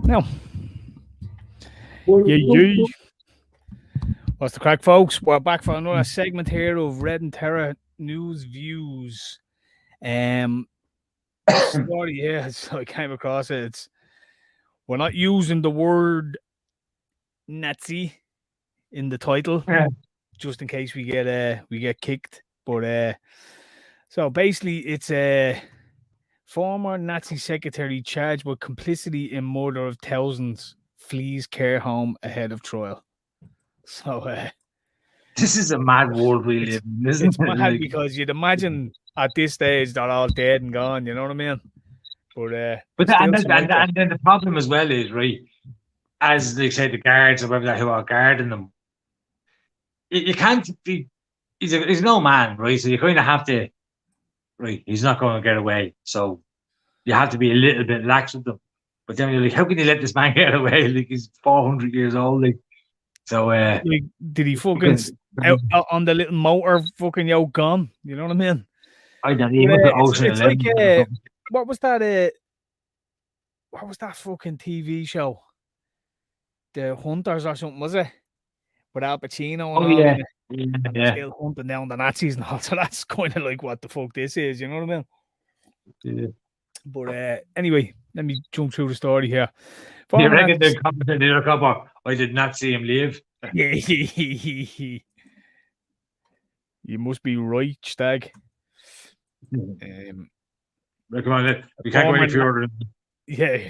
Now, yeah. What's the crack, folks? We're back for another segment here of Red and Tera News Views. This story here, so I came across it. We're not using the word Nazi in the title, just in case we get kicked. But so basically, it's a former Nazi secretary charged with complicity in murder of thousands flees care home ahead of trial. So this is a mad world we live in, isn't it's it? mad Like, because you'd imagine at this stage they're all dead and gone. You know what I mean? But and still, some out there. then the problem as well is, right, as they say, the guards or whatever who are guarding them, you can't be. He's no man, right? So you kind of have to, right? He's not going to get away, so you have to be a little bit lax with them. But then you're like, how can you let this man get away? Like he's 400 years old. Like, so like, did he fucking out on the little motor fucking gone? You know what I mean? I don't even it's like what was that? What was that fucking TV show? The Hunters or something, was it? With Al Pacino and all in it. Yeah. Still hunting down the Nazis and all. So that's kind of like what the fuck this is. You know what I mean? Yeah. But anyway, let me jump through the story here. You reckon the copper? I did not see him leave. You must be right, Stag. Come on, we can't go any further. Yeah.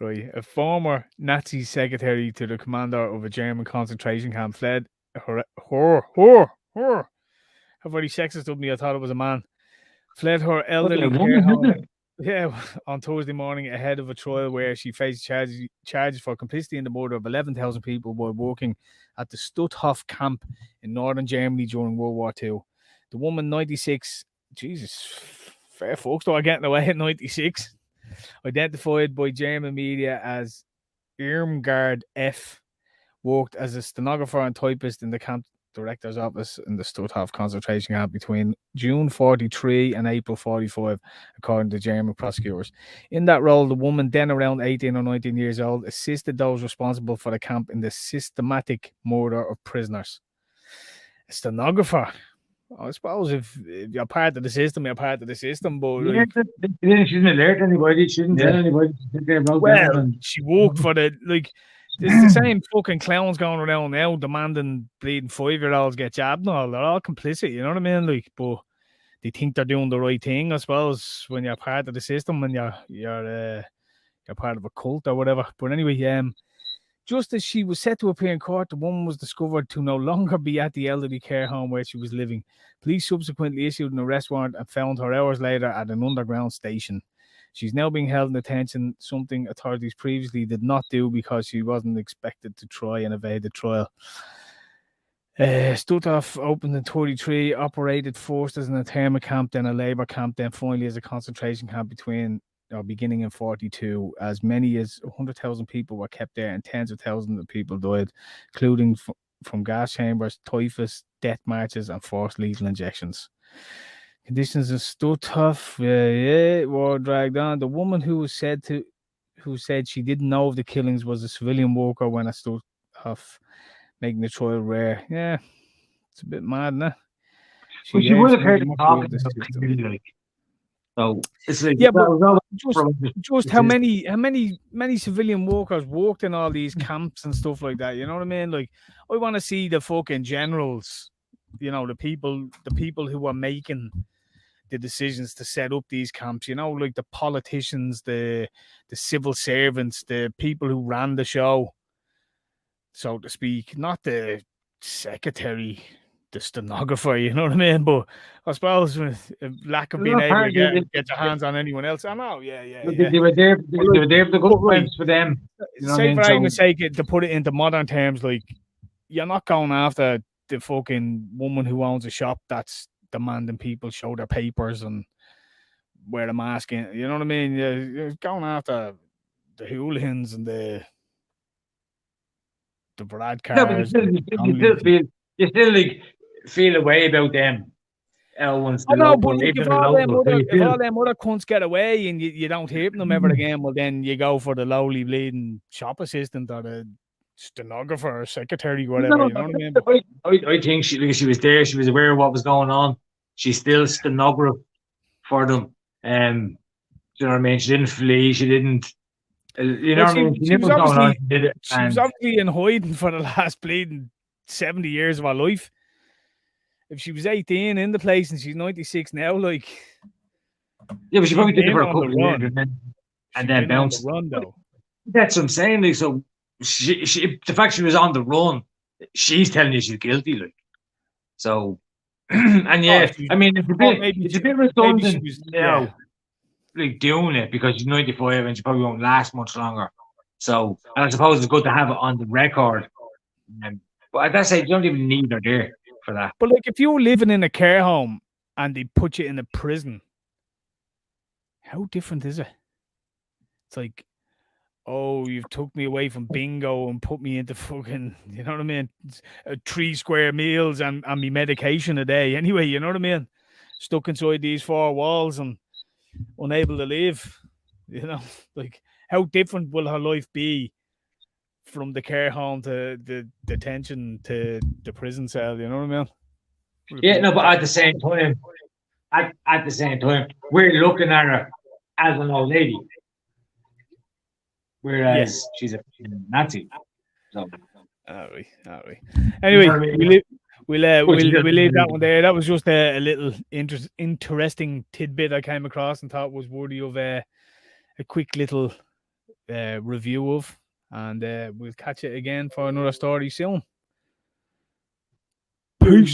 Right. A former Nazi secretary to the commander of a German concentration camp fled. How very sexist of me. I thought it was a man. Fled her elderly care home. Yeah, on Thursday morning ahead of a trial where she faced charges for complicity in the murder of 11,000 people while working at the Stutthof camp in northern Germany during World War II. The woman, 96, Jesus, fair folks, though, are getting away at 96, identified by German media as Irmgard F., worked as a stenographer and typist in the camp director's office in the Stutthof concentration camp between June 43 and April 45, according to German prosecutors. In that role, the woman, then around 18 or 19 years old, assisted those responsible for the camp in the systematic murder of prisoners. A stenographer. I suppose if you're part of the system, you're part of the system. But yeah, she didn't alert anybody. She didn't tell anybody. She worked for the There's the same fucking clowns going around now demanding bleeding 5-year-olds get jabbed and all. They're all complicit, you know what I mean? Like, but they think they're doing the right thing, I suppose, when you're part of the system and you're part of a cult or whatever. But anyway, just as she was set to appear in court, the woman was discovered to no longer be at the elderly care home where she was living. Police subsequently issued an arrest warrant and found her hours later at an underground station. She's now being held in detention, something authorities previously did not do because she wasn't expected to try and evade the trial. Stutthof opened in 1933, operated first as an internment camp, then a labour camp, then finally as a concentration camp beginning in 1942. As many as 100,000 people were kept there and tens of thousands of people died, including from gas chambers, typhus, death marches, and forced lethal injections. Conditions in Stutthof were dragged on. The woman who said she didn't know of the killings was a civilian worker when at Stutthof, making the trial rare. Yeah, it's a bit mad, nah? She would have heard talking. So it's like, yeah, but just how many civilian workers worked in all these camps and stuff like that. You know what I mean? Like, I want to see the fucking generals. You know, the people who are making the decisions to set up these camps, you know, like the politicians, the civil servants, the people who ran the show, so to speak, not the secretary, the stenographer, you know what I mean? But I suppose with lack of being able to get your hands on anyone else, I know, yeah. They were there for the good times for them. You know, say for argument's sake, to put it into modern terms, like, you're not going after the fucking woman who owns a shop that's demanding people show their papers and wear a mask. You know what I mean? You're going after the hooligans and the Brad cars. No, but you still like feel a way about them. One's I the know, local, but like, even the local. if all them other cunts get away and you don't hear from them ever again, well, then you go for the lowly bleeding shop assistant or the stenographer or secretary, whatever. You know what I mean? But, I think she was there. She was aware of what was going on. She still stenographed for them. You know what I mean? She didn't flee. She didn't. You know well, what I mean? She she knew was what was going on. obviously She did it. she was obviously in hiding for the last bleeding 70 years of her life. If she was 18 in the place and she's 96 now, like, yeah, but she probably did it been for a on couple the of years run. and then Been on the bounced. run though. That's what I'm saying. Like, so she the fact she was on the run, she's telling you she's guilty. Like, so, and Oh, yeah, I mean, it's a bit maybe she redundant was, now, like doing it because she's 95 and she probably won't last much longer. So, and I suppose it's good to have it on the record. But at that stage, you don't even need her there for that. But like, if you're living in a care home and they put you in a prison, how different is it? It's like, oh, you've took me away from bingo and put me into fucking, you know what I mean? 3 square meals and me medication a day. Anyway, you know what I mean? Stuck inside these 4 walls and unable to leave. You know, like, how different will her life be from the care home to the detention to the prison cell? You know what I mean? Yeah, no, but at the same time, we're looking at her as an old lady, whereas she's a Nazi. So, all right. Anyway, you know what I mean? we'll leave that one there. That was just a little interesting tidbit I came across and thought was worthy of a quick little review of. And we'll catch it again for another story soon. Peace.